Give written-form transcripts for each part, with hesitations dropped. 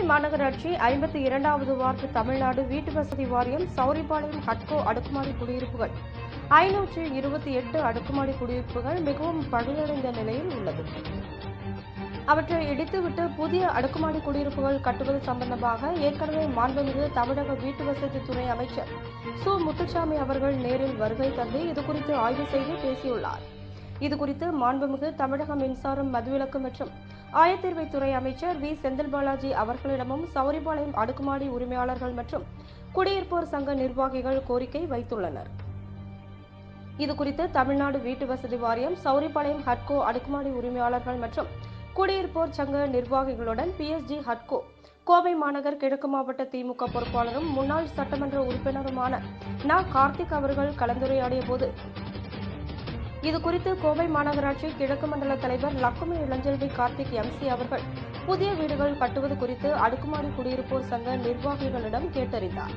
மாநகராட்சி 52வது வார்டு தமிழ்நாடு வீட்டுவசதி வாரியம் சௌரிபாளையம் ஹட்கோ அடுக்குமாடி குடியிருப்புகள் 528 அடுக்குமாடி குடியிருப்புகள் மிகவும் பழுதடைந்த நிலையில் உள்ளது. அவற்றை இடித்துவிட்டு புதிய அடுக்குமாடி குடியிருப்புகள் கட்டுவது சம்பந்தமாக ஏற்கனவே மாண்புமிகு தமிழக வீட்டுவசதித்துறை அமைச்சர் சு. முத்துசாமி அவர்கள் நேரில் வருகை தந்து இதுகுறித்து ஆய்வு செய்து பேசியுள்ளார். இதுகுறித்து மாண்புமிகு தமிழக மின்சாரம் மதுவிலக்கு மற்றும் ஆயத்தீர்வைத்துறை அமைச்சர் வி. செந்தில் பாலாஜி அவர்களிடமும் சௌரிபாளையம் அடுக்குமாடி உரிமையாளர்கள் மற்றும் குடியிருப்போர் சங்க நிர்வாகிகள் கோரிக்கை வைத்துள்ளனர். இதுகுறித்து தமிழ்நாடு வீட்டுவசதி வாரியம் சௌரிபாளையம் ஹட்கோ அடுக்குமாடி உரிமையாளர்கள் மற்றும் குடியிருப்போர் சங்க நிர்வாகிகளுடன் PSG ஹட்கோ கோவை மாநகர் கிழக்கு மாவட்ட திமுக பொறுப்பாளரும் முன்னாள் சட்டமன்ற உறுப்பினருமான நா. கார்த்திக் அவர்கள் கலந்துரையாடிய போது இதுகுறித்து கோவை மாநகராட்சி கிழக்கு மண்டல தலைவர் லக்குமி இளஞ்செல்வி கார்த்திக் MC அவர்கள் புதிய வீடுகள் கட்டுவது குறித்து அடுக்குமாடி குடியிருப்போர் சங்க நிர்வாகிகளிடம் கேட்டறிந்தார்.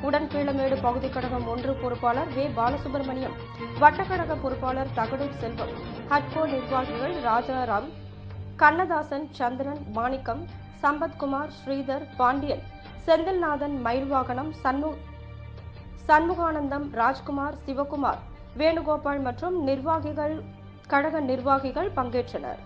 உடன் கீழமேடு பகுதி கழகம் 1 பொறுப்பாளர் வே. பாலசுப்ரமணியம், வட்டக்கழக பொறுப்பாளர் தகடூர் செல்வம், ஹட்கோ நிர்வாகிகள் ராஜாராம், கண்ணதாசன், சந்திரன், மாணிக்கம், சம்பத்குமார், ஸ்ரீதர், பாண்டியன், செந்தில்நாதன், மயில்வாகனம், சண்முகானந்தம், ராஜ்குமார், சிவகுமார், வேணுகோபால் மற்றும் கழக நிர்வாகிகள் பங்கேற்றனர்.